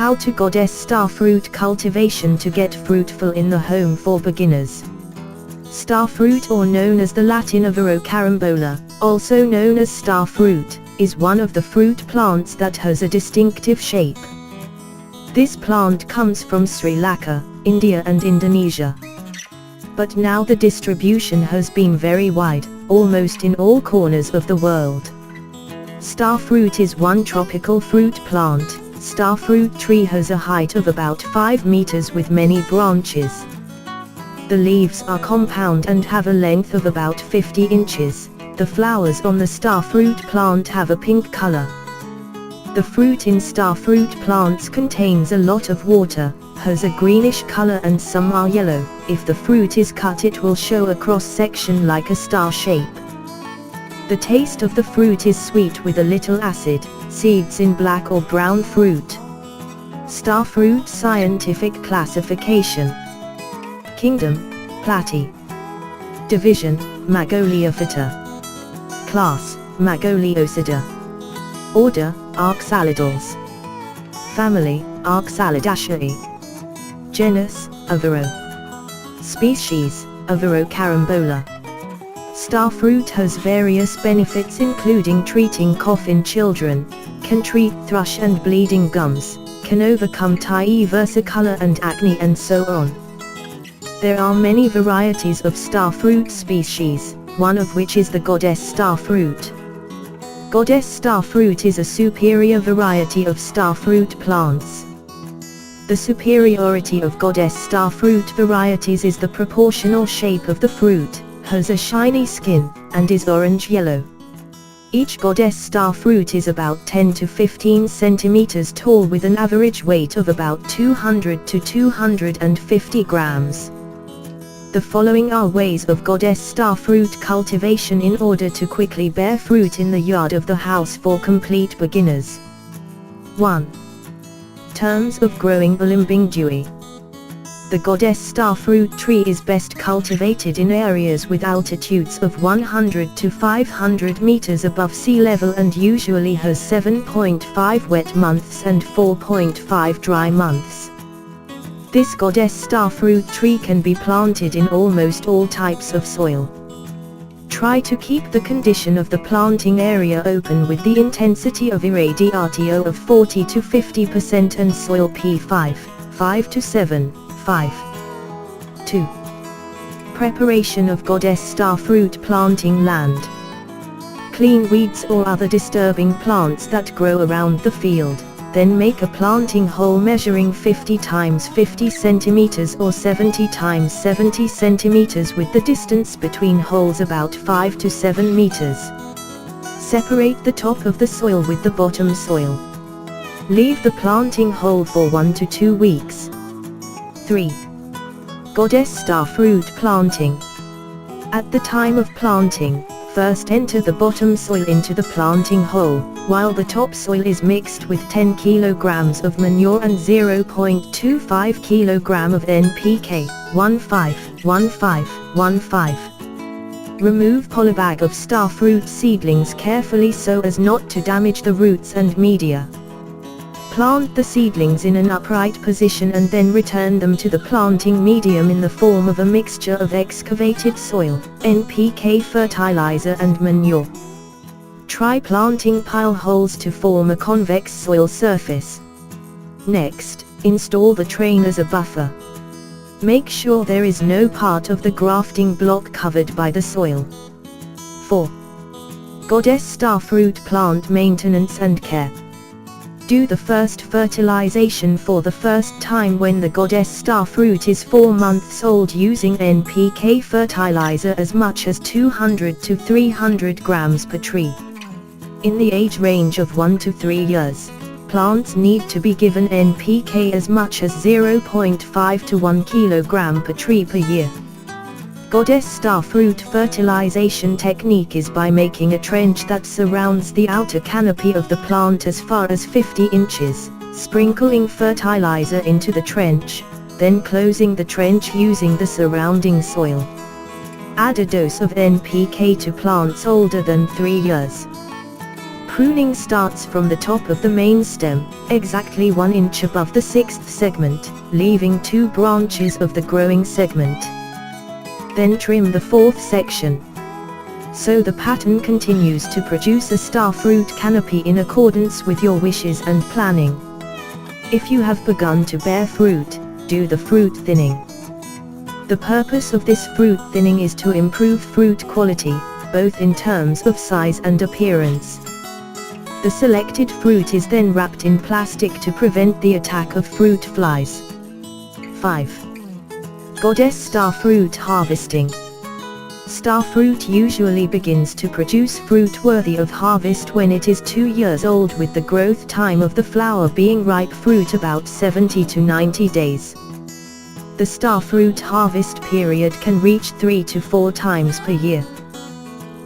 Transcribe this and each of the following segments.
How to Goddess Starfruit Cultivation to get fruitful in the home for beginners. Starfruit, or known as the Latin Avaro carambola, also known as starfruit, is one of the fruit plants that has a distinctive shape. This plant comes from Sri Lanka, India and Indonesia. But now the distribution has been very wide, almost in all corners of the world. Starfruit is one tropical fruit plant. Starfruit tree has a height of about 5 meters with many branches. The leaves are compound and have a length of about 50 inches. The flowers on the starfruit plant have a pink color. The fruit in starfruit plants contains a lot of water, has a greenish color and some are yellow. If the fruit is cut, it will show a cross section like a star shape. The taste of the fruit is sweet with a little acid. Seeds in black or brown fruit. Starfruit scientific classification. Kingdom, Platy. Division, Magoliophyta. Class, Magoliosida. Order, Arcsalidales. Family, Arcsalidaceae. Genus, Avaro. Species, Avaro carambola. Starfruit has various benefits including treating cough in children, can treat thrush and bleeding gums, can overcome tie versicolor and acne and so on. There are many varieties of starfruit species, one of which is the Goddess starfruit. Goddess starfruit is a superior variety of starfruit plants. The superiority of Goddess starfruit varieties is the proportional shape of the fruit, has a shiny skin, and is orange-yellow. Each Goddess starfruit is about 10 to 15 centimeters tall with an average weight of about 200 to 250 grams. The following are ways of Goddess starfruit cultivation in order to quickly bear fruit in the yard of the house for complete beginners. 1. Terms of growing Olimbingdui. The Goddess starfruit tree is best cultivated in areas with altitudes of 100 to 500 meters above sea level and usually has 7.5 wet months and 4.5 dry months. This Goddess starfruit tree can be planted in almost all types of soil. Try to keep the condition of the planting area open with the intensity of irradiatio of 40 to 50% and soil P5, 5 to 7. 5. 2. Preparation of Goddess starfruit planting land. Clean weeds or other disturbing plants that grow around the field, then make a planting hole measuring 50 times 50 centimeters or 70 times 70 centimeters with the distance between holes about 5 to 7 meters. Separate the top of the soil with the bottom soil. Leave the planting hole for 1 to 2 weeks. 3. Goddess starfruit planting. At the time of planting, first enter the bottom soil into the planting hole, while the top soil is mixed with 10 kilograms of manure and 0.25 kilogram of NPK, 15. Remove polybag of starfruit seedlings carefully so as not to damage the roots and media. Plant the seedlings in an upright position and then return them to the planting medium in the form of a mixture of excavated soil, NPK fertilizer and manure. Try planting pile holes to form a convex soil surface. Next, install the train as a buffer. Make sure there is no part of the grafting block covered by the soil. 4. Goddess starfruit plant maintenance and care. Do the first fertilization for the first time when the Goddess starfruit is 4 months old using NPK fertilizer as much as 200 to 300 grams per tree. In the age range of 1 to 3 years, plants need to be given NPK as much as 0.5 to 1 kilogram per tree per year. Goddess starfruit fertilization technique is by making a trench that surrounds the outer canopy of the plant as far as 50 inches, sprinkling fertilizer into the trench, then closing the trench using the surrounding soil. Add a dose of NPK to plants older than 3 years. Pruning starts from the top of the main stem, exactly 1 inch above the 6th segment, leaving 2 branches of the growing segment. Then trim the 4th section. So the pattern continues to produce a starfruit canopy in accordance with your wishes and planning. If you have begun to bear fruit, do the fruit thinning. The purpose of this fruit thinning is to improve fruit quality, both in terms of size and appearance. The selected fruit is then wrapped in plastic to prevent the attack of fruit flies. 5. Goddess starfruit harvesting. Starfruit usually begins to produce fruit worthy of harvest when it is 2 years old, with the growth time of the flower being ripe fruit about 70 to 90 days. The starfruit harvest period can reach 3 to 4 times per year.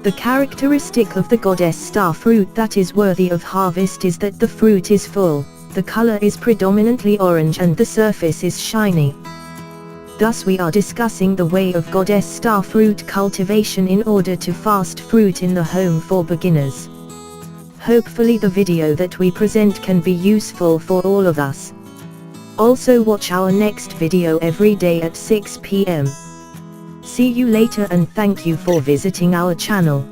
The characteristic of the goddess starfruit that is worthy of harvest is that the fruit is full, the color is predominantly orange and the surface is shiny. Thus we are discussing the way of goddess starfruit cultivation in order to fast fruit in the home for beginners. Hopefully the video that we present can be useful for all of us. Also watch our next video every day at 6 p.m. See you later and thank you for visiting our channel.